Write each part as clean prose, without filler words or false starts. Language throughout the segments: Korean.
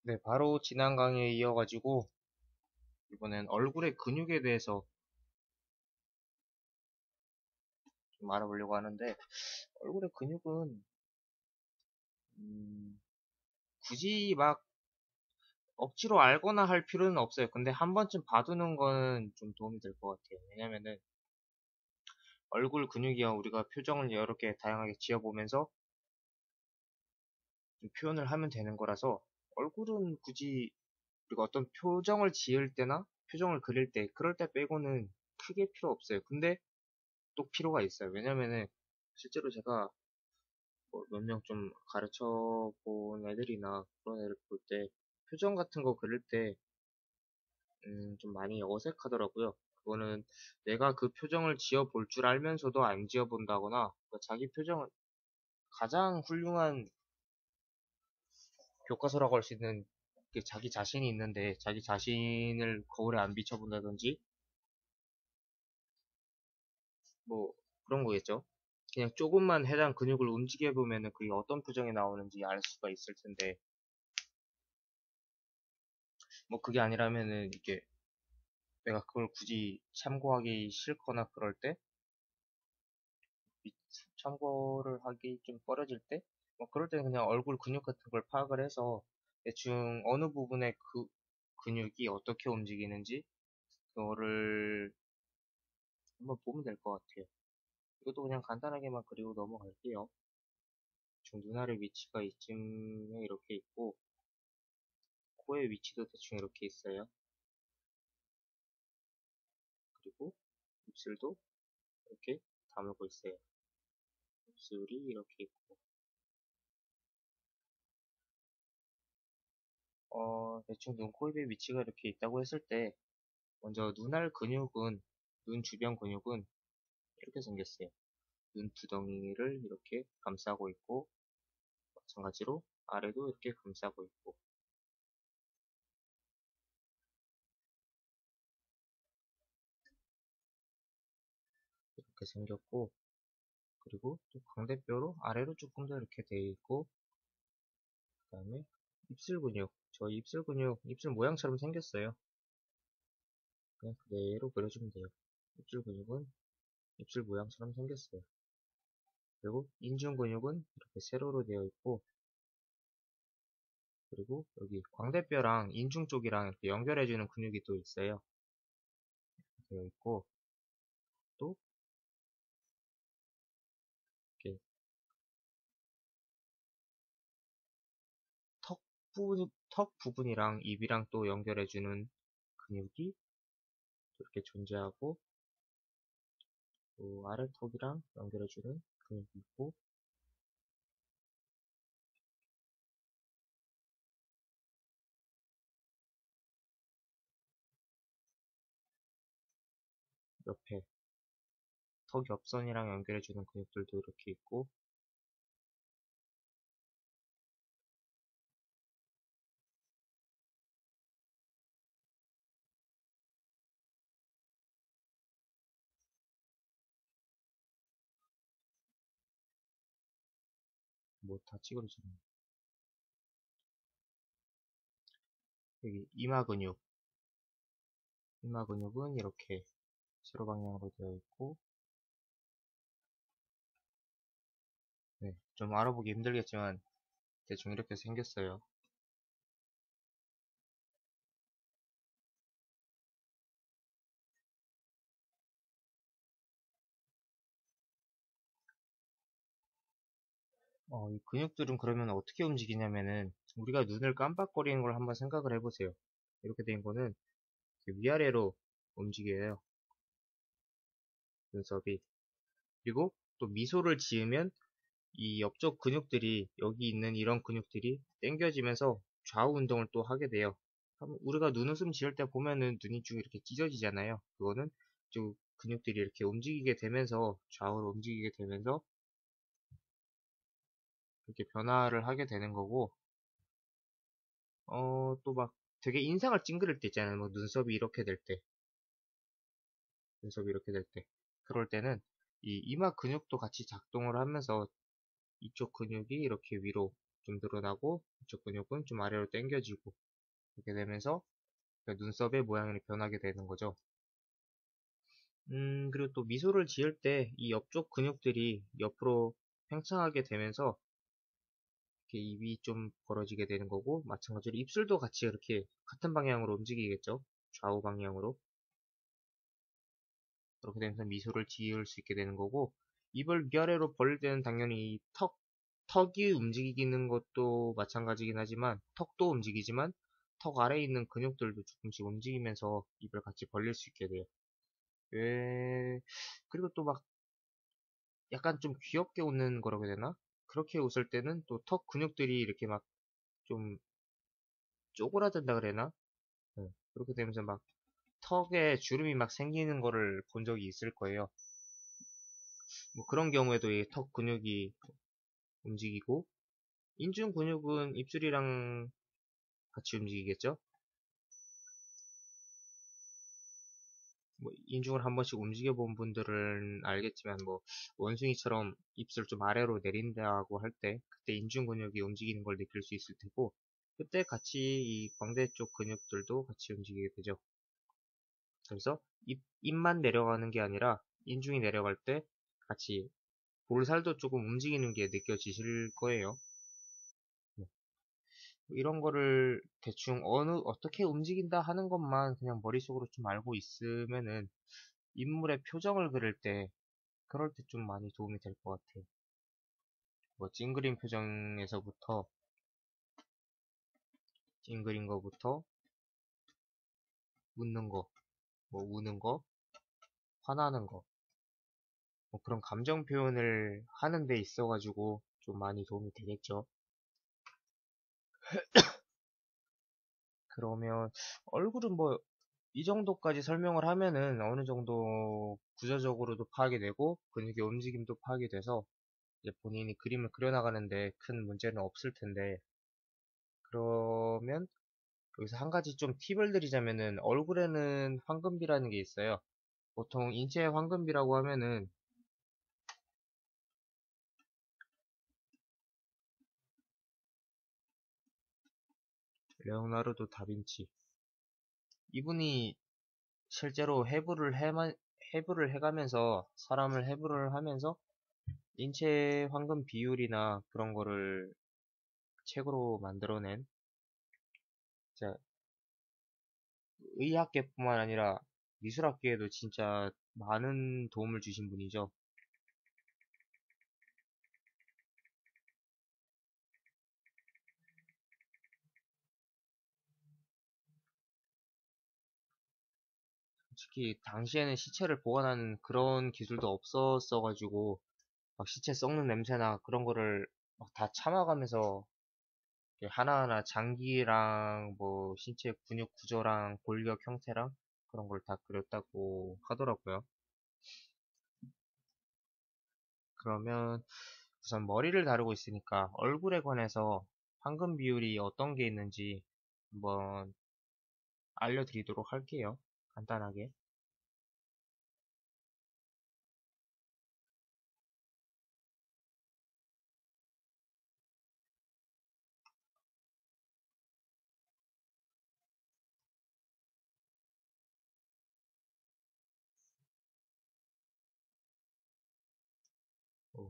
네, 바로 지난 강의에 이어가지고 이번엔 얼굴의 근육에 대해서 좀 알아보려고 하는데 얼굴의 근육은 음, 굳이 막 억지로 알거나 할 필요는 없어요. 근데 한 번쯤 봐두는 거는 좀 도움이 될 것 같아요. 왜냐면은 얼굴 근육이야 우리가 표정을 여러 개 다양하게 지어보면서 좀 표현을 하면 되는 거라서 얼굴은 굳이 우리가 어떤 표정을 지을 때나 표정을 그릴 때 그럴 때 빼고는 크게 필요 없어요. 근데 또 필요가 있어요. 왜냐면은 실제로 제가 몇 명 좀 가르쳐 본 애들이나 그런 애를 볼 때 표정 같은 거 그릴 때 좀 많이 어색하더라고요. 그거는 내가 그 표정을 지어 볼 줄 알면서도 안 지어 본다거나 그러니까 자기 표정은 가장 훌륭한 교과서라고 할 수 있는 게 자기 자신이 있는데 자기 자신을 거울에 안 비춰본다든지 뭐 그런 거겠죠. 그냥 조금만 해당 근육을 움직여 보면은 그게 어떤 표정이 나오는지 알 수가 있을 텐데 뭐 그게 아니라면은 이게 내가 그걸 굳이 참고하기 싫거나 그럴 때, 참고를 하기 좀 꺼려질 때, 뭐 그럴 때는 그냥 얼굴 근육 같은 걸 파악을 해서 대충 어느 부분의 그 근육이 어떻게 움직이는지 그거를 한번 보면 될 것 같아요. 이것도 그냥 간단하게만 그리고 넘어갈게요. 대충 눈알의 위치가 이쯤에 이렇게 있고 코의 위치도 대충 이렇게 있어요. 그리고 입술도 이렇게 다물고 있어요. 입술이 이렇게 있고 대충 눈, 코, 입의 위치가 이렇게 있다고 했을 때, 먼저 눈알 근육은, 눈 주변 근육은 이렇게 생겼어요. 눈 두덩이를 이렇게 감싸고 있고, 마찬가지로 아래도 이렇게 감싸고 있고, 이렇게 생겼고, 그리고 또 광대뼈로 아래로 조금 더 이렇게 되어 있고, 그 다음에 입술 근육, 저희 입술 근육, 입술 모양처럼 생겼어요. 그냥 그대로 그려주면 돼요. 입술 근육은 입술 모양처럼 생겼어요. 그리고 인중 근육은 이렇게 세로로 되어 있고, 그리고 여기 광대뼈랑 인중 쪽이랑 이렇게 연결해주는 근육이 또 있어요. 되어 있고 또 이렇게 턱 부분이랑 입이랑 또 연결해주는 근육이 이렇게 존재하고 또 아래턱이랑 연결해주는 근육이 있고 옆에 턱 옆선이랑 연결해주는 근육들도 이렇게 있고 뭐 다 찌그러지네. 여기 이마 근육은 이렇게 세로 방향으로 되어 있고 네, 좀 알아보기 힘들겠지만 대충 이렇게 생겼어요. 이 근육들은 그러면 어떻게 움직이냐면은 우리가 눈을 깜빡거리는 걸 한번 생각을 해보세요. 이렇게 된 거는 위아래로 움직여요. 눈썹이. 그리고 또 미소를 지으면 이 옆쪽 근육들이 여기 있는 이런 근육들이 당겨지면서 좌우 운동을 또 하게 돼요. 우리가 눈웃음 지을 때 보면은 눈이 쭉 이렇게 찢어지잖아요. 그거는 쭉 근육들이 이렇게 움직이게 되면서 좌우로 움직이게 되면서 이렇게 변화를 하게 되는 거고 또 막 되게 인상을 찡그릴 때 있잖아요. 뭐 눈썹이 이렇게 될 때. 그럴 때는 이 이마 근육도 같이 작동을 하면서 이쪽 근육이 이렇게 위로 좀 늘어나고 이쪽 근육은 좀 아래로 당겨지고 이렇게 되면서 그 눈썹의 모양이 변하게 되는 거죠. 그리고 또 미소를 지을 때 이 옆쪽 근육들이 옆으로 팽창하게 되면서 이렇게 입이 좀 벌어지게 되는 거고 마찬가지로 입술도 같이 이렇게 같은 방향으로 움직이겠죠. 좌우 방향으로. 그렇게 되면서 미소를 지을 수 있게 되는 거고 입을 위아래로 벌릴 때는 당연히 턱이 움직이는 것도 마찬가지긴 하지만 턱도 움직이지만 턱 아래에 있는 근육들도 조금씩 움직이면서 입을 같이 벌릴 수 있게 돼요. 그리고 또 막 약간 좀 귀엽게 웃는 거라고 해야 되나? 그렇게 웃을 때는 또 턱 근육들이 이렇게 막 좀 쪼그라든다 그래나? 그렇게 되면서 막 턱에 주름이 막 생기는 거를 본 적이 있을 거예요. 뭐 그런 경우에도 이 턱 근육이 움직이고 인중 근육은 입술이랑 같이 움직이겠죠? 뭐 인중을 한 번씩 움직여 본 분들은 알겠지만 뭐 원숭이처럼 입술 좀 아래로 내린다고 할 때 그때 인중 근육이 움직이는 걸 느낄 수 있을 테고 그때 같이 이 광대 쪽 근육들도 같이 움직이게 되죠. 그래서 입만 내려가는 게 아니라 인중이 내려갈 때 같이 볼살도 조금 움직이는 게 느껴지실 거예요. 네. 이런 거를 대충 어떻게 움직인다 하는 것만 그냥 머릿속으로 좀 알고 있으면은 인물의 표정을 그릴 때 그럴 때 좀 많이 도움이 될 것 같아요. 뭐 찡그린 거부터 웃는 거, 뭐 우는 거, 화나는 거, 뭐 그런 감정 표현을 하는 데 있어가지고 좀 많이 도움이 되겠죠. 그러면 얼굴은 뭐 이 정도까지 설명을 하면은 어느 정도 구조적으로도 파악이 되고 근육의 움직임도 파악이 돼서 이제 본인이 그림을 그려나가는데 큰 문제는 없을 텐데 그러면 여기서 한 가지 좀 팁을 드리자면은 얼굴에는 황금비라는 게 있어요. 보통 인체 황금비라고 하면은 레오나르도 다빈치 이분이 실제로 해부를 해가면서 사람을 해부를 하면서 인체 황금 비율이나 그런 거를 책으로 만들어낸 진짜 의학계뿐만 아니라 미술학계에도 진짜 많은 도움을 주신 분이죠. 솔직히 당시에는 시체를 보관하는 그런 기술도 없었어가지고 막 시체 썩는 냄새나 그런 거를 막 다 참아가면서 이렇게 하나하나 장기랑 뭐 신체 근육 구조랑 골격 형태랑 그런 걸 다 그렸다고 하더라고요. 그러면 우선 머리를 다루고 있으니까 얼굴에 관해서 황금 비율이 어떤 게 있는지 한번 알려드리도록 할게요. 간단하게. 어,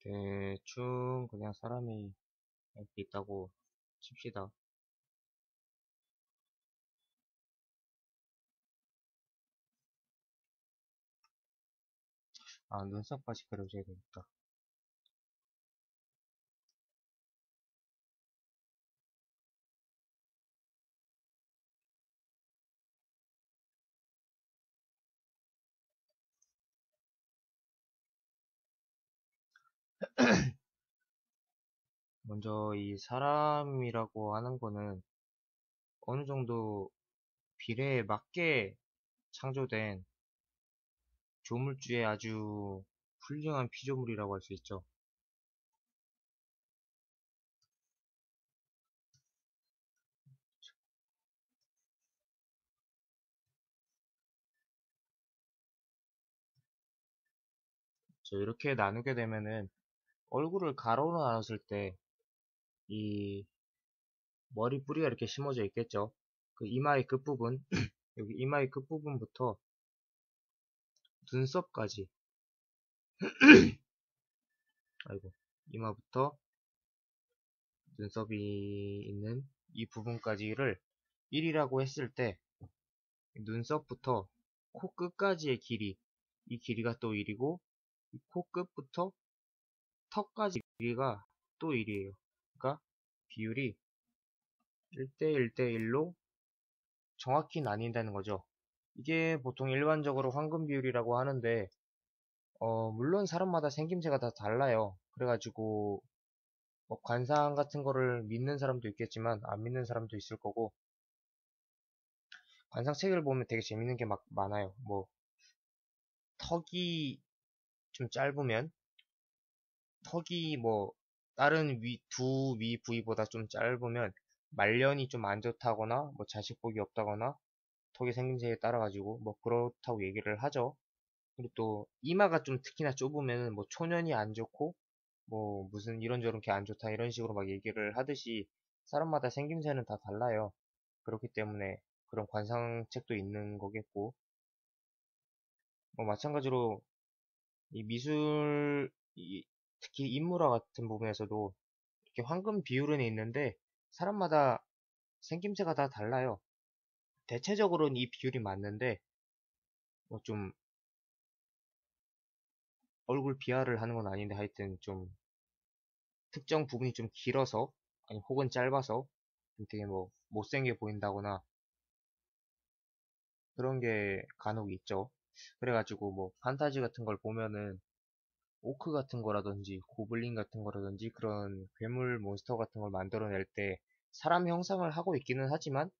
대충 그냥 사람이 이렇게 있다고 칩시다. 아, 눈썹까지 그려줘야 되겠다. 먼저 이 사람이라고 하는 거는 어느 정도 비례에 맞게 창조된 조물주의 아주 훌륭한 피조물이라고 할 수 있죠. 이렇게 나누게 되면은 얼굴을 가로로 나눴을 때 이 머리 뿌리가 이렇게 심어져 있겠죠. 그 이마의 끝부분, 여기 이마의 끝부분부터 눈썹까지, 아이고, 이마부터 눈썹이 있는 이 부분까지를 1이라고 했을 때 눈썹부터 코끝까지의 길이, 이 길이가 또 1이고 코끝부터 턱까지 길이가 또 1이에요. 그러니까 비율이 1대 1대 1로 정확히 나뉜다는 거죠. 이게 보통 일반적으로 황금 비율이라고 하는데 물론 사람마다 생김새가 다 달라요. 그래가지고 뭐 관상 같은 거를 믿는 사람도 있겠지만 안 믿는 사람도 있을 거고 관상책을 보면 되게 재밌는 게 막 많아요. 뭐 턱이 좀 짧으면 턱이 뭐 다른 두 위 부위보다 좀 짧으면 말년이 좀 안 좋다거나 뭐 자식 복이 없다거나 턱의 생김새에 따라 가지고 뭐 그렇다고 얘기를 하죠. 그리고 또 이마가 좀 특히나 좁으면 뭐 초년이 안 좋고 뭐 무슨 이런저런 게 안 좋다 이런 식으로 막 얘기를 하듯이 사람마다 생김새는 다 달라요. 그렇기 때문에 그런 관상책도 있는 거겠고 뭐 마찬가지로 이 미술 특히 인물화 같은 부분에서도 이렇게 황금 비율은 있는데 사람마다 생김새가 다 달라요. 대체적으로는 이 비율이 맞는데 뭐 좀 얼굴 비하를 하는 건 아닌데 하여튼 좀 특정 부분이 좀 길어서 아니 혹은 짧아서 좀 되게 뭐 못생겨 보인다거나 그런 게 간혹 있죠. 그래가지고 뭐 판타지 같은 걸 보면은 오크 같은 거라든지 고블린 같은 거라든지 그런 괴물 몬스터 같은 걸 만들어낼 때 사람 형상을 하고 있기는 하지만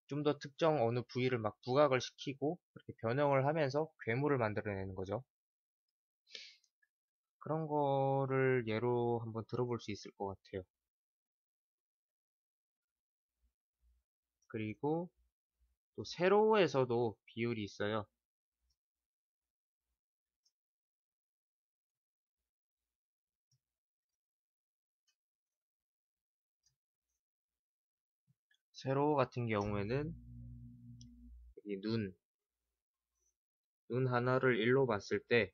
좀 더 특정 어느 부위를 막 부각을 시키고 그렇게 변형을 하면서 괴물을 만들어내는 거죠. 그런 거를 예로 한번 들어볼 수 있을 것 같아요. 그리고 또 세로에서도 비율이 있어요. 세로 같은 경우에는 이 눈 하나를 일로 봤을 때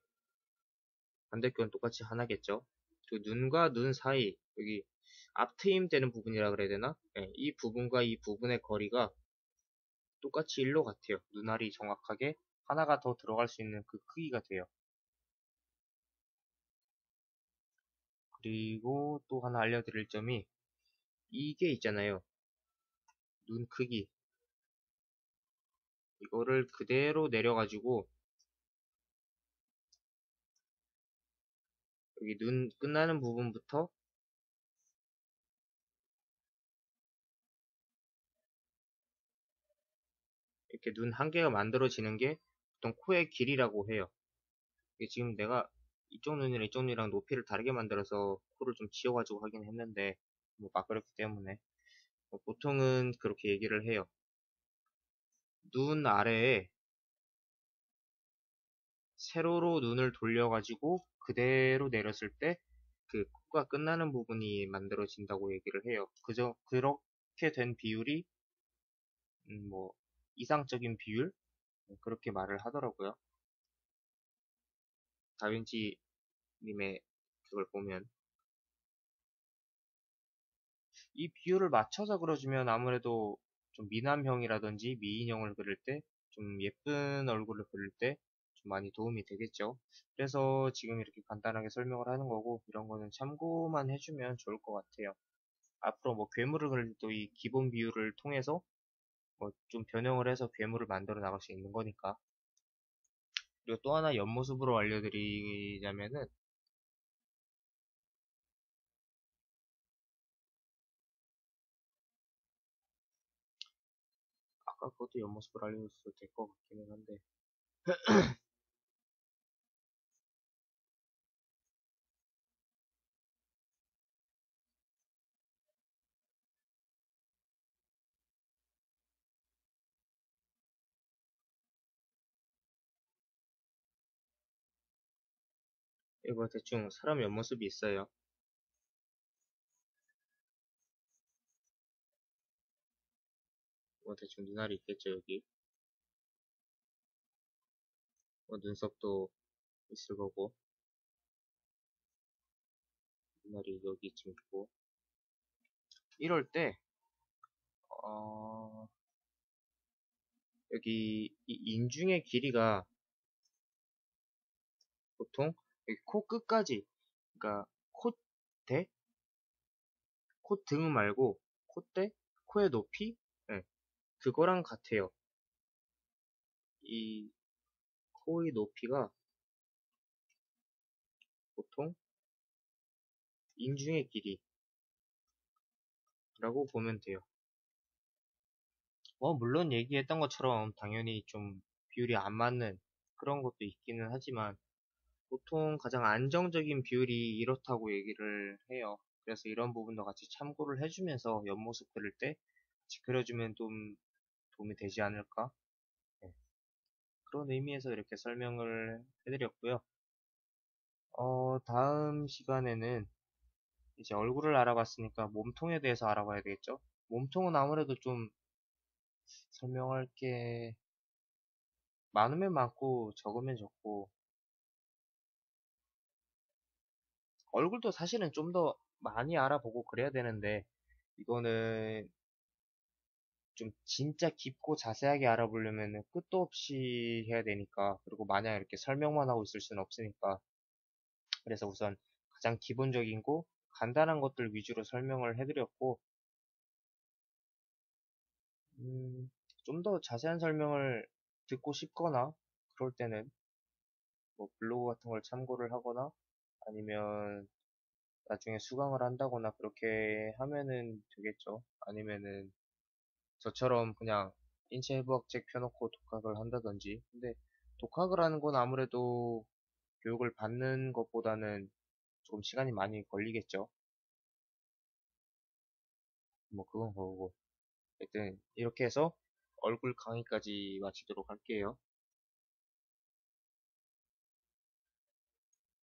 반대쪽은 똑같이 하나겠죠. 그 눈과 눈 사이 여기 앞트임 되는 부분이라 그래야 되나? 네, 이 부분과 이 부분의 거리가 똑같이 일로 같아요. 눈알이 정확하게 하나가 더 들어갈 수 있는 그 크기가 돼요. 그리고 또 하나 알려드릴 점이 이게 있잖아요. 눈 크기. 이거를 그대로 내려가지고 여기 눈 끝나는 부분부터 이렇게 눈 한 개가 만들어지는 게 보통 코의 길이라고 해요. 이게 지금 내가 이쪽 눈이랑 이쪽 눈이랑 높이를 다르게 만들어서 코를 좀 지워가지고 하긴 했는데 뭐 막 그렇기 때문에 보통은 그렇게 얘기를 해요. 눈 아래에 세로로 눈을 돌려가지고 그대로 내렸을 때 그 코가 끝나는 부분이 만들어진다고 얘기를 해요. 그렇게 된 비율이 뭐 이상적인 비율 그렇게 말을 하더라고요. 다빈치 님의 그걸 보면 이 비율을 맞춰서 그려주면 아무래도 좀 미남형이라든지 미인형을 그릴 때 좀 예쁜 얼굴을 그릴 때 좀 많이 도움이 되겠죠. 그래서 지금 이렇게 간단하게 설명을 하는 거고, 이런 거는 참고만 해주면 좋을 것 같아요. 앞으로 뭐 괴물을 그릴 때도 이 기본 비율을 통해서 뭐 좀 변형을 해서 괴물을 만들어 나갈 수 있는 거니까. 그리고 또 하나 옆모습으로 알려드리자면은, 아까 그것도 옆모습으로 알려줬어도 될 것 같기는 한데, 이거 대충 사람 옆모습이 있어요. 뭐 대충 눈알이 있겠죠, 여기. 뭐 눈썹도 있을 거고, 눈알이 여기쯤 있고. 이럴 때, 어, 여기 이 인중의 길이가 보통 여기 코 끝까지, 그러니까 콧대, 콧등 말고 콧대, 코의 높이, 네, 그거랑 같아요. 이 코의 높이가 보통 인중의 길이라고 보면 돼요. 물론 얘기했던 것처럼 당연히 좀 비율이 안 맞는 그런 것도 있기는 하지만 보통 가장 안정적인 비율이 이렇다고 얘기를 해요. 그래서 이런 부분도 같이 참고를 해주면서 옆모습 그릴 때 같이 그려주면 좀 도움이 되지 않을까? 네, 그런 의미에서 이렇게 설명을 해드렸고요. 다음 시간에는 이제 얼굴을 알아봤으니까 몸통에 대해서 알아봐야 되겠죠? 몸통은 아무래도 좀 설명할 게 많으면 많고 적으면 적고 얼굴도 사실은 좀 더 많이 알아보고 그래야 되는데 이거는 좀 진짜 깊고 자세하게 알아보려면 끝도 없이 해야 되니까 그리고 마냥 이렇게 설명만 하고 있을 수는 없으니까 그래서 우선 가장 기본적인 거 간단한 것들 위주로 설명을 해드렸고 좀 더 자세한 설명을 듣고 싶거나 그럴 때는 뭐 블로그 같은 걸 참고를 하거나 아니면 나중에 수강을 한다거나 그렇게 하면은 되겠죠. 아니면은 저처럼 그냥 인체해부학책 펴놓고 독학을 한다든지. 근데 독학을 하는 건 아무래도 교육을 받는 것보다는 조금 시간이 많이 걸리겠죠. 뭐 그건 그거고. 하여튼 이렇게 해서 얼굴 강의까지 마치도록 할게요.